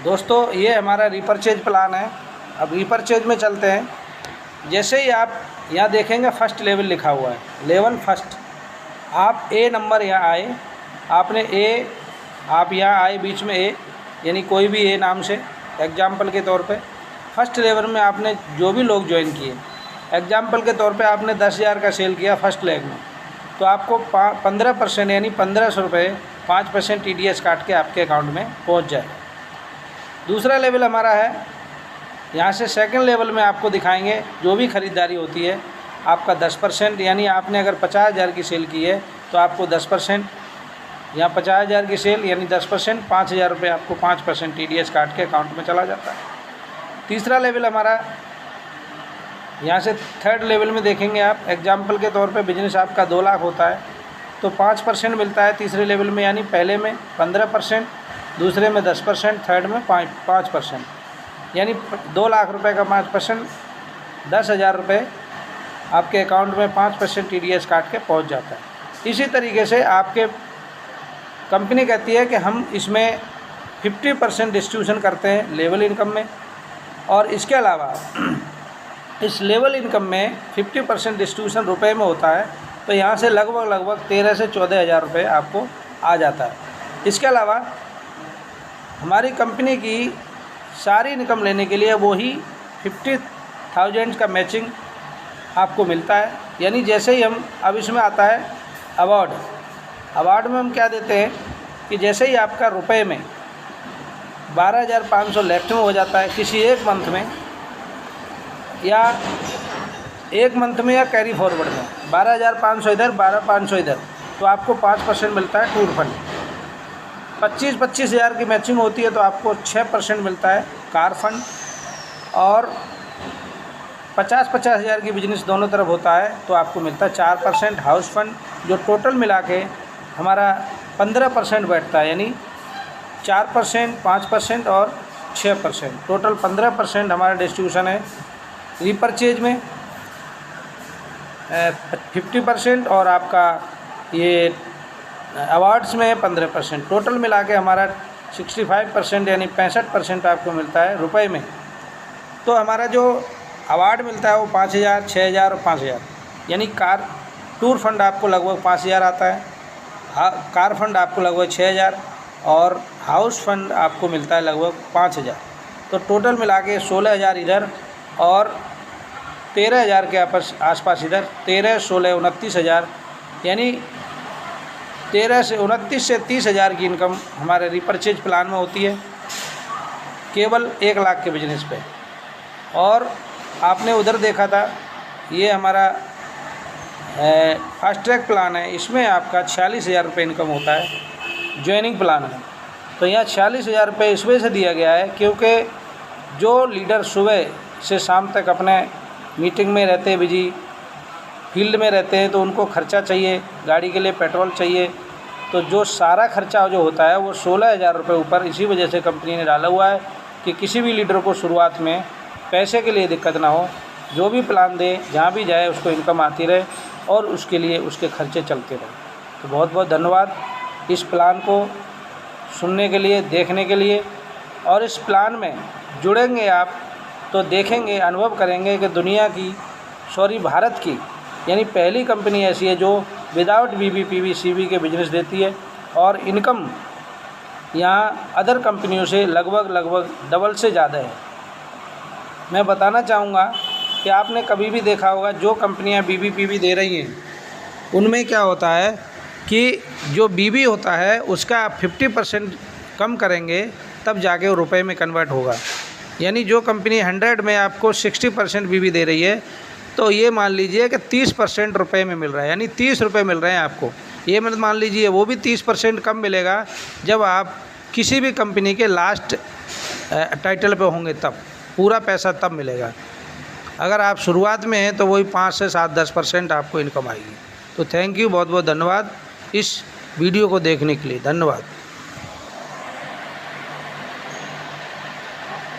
दोस्तों ये हमारा रीपरचेज प्लान है। अब रीपरचेज में चलते हैं। जैसे ही आप यहाँ देखेंगे फर्स्ट लेवल लिखा हुआ है, लेवल फर्स्ट। आप ए नंबर यहाँ आए, आपने ए, आप यहाँ आए बीच में ए, यानी कोई भी ए नाम से एग्जाम्पल के तौर पे फर्स्ट लेवल में आपने जो भी लोग ज्वाइन किए, एग्जाम्पल के तौर पे आपने 10,000 का सेल किया फर्स्ट लेग में, तो आपको 15% यानी 1500 रुपये 5% TDS काट के आपके अकाउंट में पहुँच जाएगा। दूसरा लेवल हमारा है, यहाँ से सेकंड लेवल में आपको दिखाएंगे जो भी ख़रीदारी होती है आपका 10%, यानी आपने अगर 50,000 की सेल की है तो आपको 10%, यहाँ 50,000 की सेल यानी 10%, 5,000 रुपये आपको 5% TDS काट के अकाउंट में चला जाता है। तीसरा लेवल हमारा, यहाँ से थर्ड लेवल में देखेंगे आप, एग्जाम्पल के तौर पे बिजनेस आपका 2 लाख होता है तो 5% मिलता है तीसरे लेवल में, यानी पहले में 15%, दूसरे में 10%, थर्ड में 5%, यानी 2 लाख रुपए का 5%, 10,000 रुपये आपके अकाउंट में 5% TDS काट के पहुंच जाता है। इसी तरीके से आपके कंपनी कहती है कि हम इसमें 50% डिस्ट्रीब्यूशन करते हैं लेवल इनकम में, और इसके अलावा इस लेवल इनकम में 50% डिस्ट्रीब्यूशन रुपए में होता है, तो यहाँ से लगभग 13 से 14,000 रुपये आपको आ जाता है। इसके अलावा हमारी कंपनी की सारी इनकम लेने के लिए वही 50,000 का मैचिंग आपको मिलता है। यानी जैसे ही हम, अब इसमें आता है अवार्ड में हम क्या देते हैं कि जैसे ही आपका रुपए में 12,500 लेफ्ट में हो जाता है किसी एक मंथ में, या एक मंथ में या कैरी फॉरवर्ड में 12,500 इधर 12,500 इधर, तो आपको 5% मिलता है टूर फंड। 25,000 की मैचिंग होती है तो आपको 6% मिलता है कार फंड, और 50,000 की बिजनेस दोनों तरफ होता है तो आपको मिलता है 4% हाउस फंड, जो टोटल मिला के हमारा 15% बैठता है, यानी 4%, 5% और 6%, टोटल 15% हमारा डिस्ट्रीब्यूशन है। रीपरचेज में 50% और आपका ये अवार्ड्स में 15%, टोटल मिला के हमारा 65% यानी 65% आपको मिलता है रुपए में। तो हमारा जो अवार्ड मिलता है वो 5,000, 6,000 और 5,000, यानी कार टूर फंड आपको लगभग 5,000 आता है, कार फंड आपको लगभग 6,000 और हाउस फंड आपको मिलता है लगभग 5,000। तो टोटल मिला के 16,000 इधर और 13,000 के आसपास इधर, 13, 16, 29,000, यानी 29 से 30,000 की इनकम हमारे रीपरचेज प्लान में होती है केवल 1 लाख के बिजनेस पे। और आपने उधर देखा था ये हमारा फास्ट ट्रैक प्लान है, इसमें आपका 46,000 रुपये इनकम होता है ज्वाइनिंग प्लान में। तो यहाँ 46,000 रुपये इस वजह से दिया गया है क्योंकि जो लीडर सुबह से शाम तक अपने मीटिंग में रहते हैं, बिजी फील्ड में रहते हैं, तो उनको खर्चा चाहिए, गाड़ी के लिए पेट्रोल चाहिए, तो जो सारा खर्चा जो होता है वो 16,000 रुपये ऊपर इसी वजह से कंपनी ने डाला हुआ है कि किसी भी लीडर को शुरुआत में पैसे के लिए दिक्कत ना हो, जो भी प्लान दे जहाँ भी जाए उसको इनकम आती रहे और उसके लिए उसके खर्चे चलते रहे। तो बहुत बहुत धन्यवाद इस प्लान को सुनने के लिए, देखने के लिए। और इस प्लान में जुड़ेंगे आप तो देखेंगे, अनुभव करेंगे कि दुनिया की, भारत की यानी पहली कंपनी ऐसी है जो विदाउट BBPV CV के बिजनेस देती है, और इनकम यहाँ अदर कंपनियों से लगभग डबल से ज़्यादा है। मैं बताना चाहूँगा कि आपने कभी भी देखा होगा जो कंपनियाँ BBPV दे रही हैं उनमें क्या होता है कि जो BB होता है उसका आप 50% कम करेंगे तब जाके वो रुपए में कन्वर्ट होगा। यानी जो कंपनी 100 में आपको 60% BB दे रही है, तो ये मान लीजिए कि 30% रुपए में मिल रहा है, यानी 30 रुपये मिल रहे हैं आपको। ये मत मान लीजिए वो भी 30% कम मिलेगा जब आप किसी भी कंपनी के लास्ट टाइटल पे होंगे, तब पूरा पैसा तब मिलेगा। अगर आप शुरुआत में हैं तो वही 5 से 7, 10% आपको इनकम आएगी। तो थैंक यू, बहुत बहुत धन्यवाद इस वीडियो को देखने के लिए, धन्यवाद।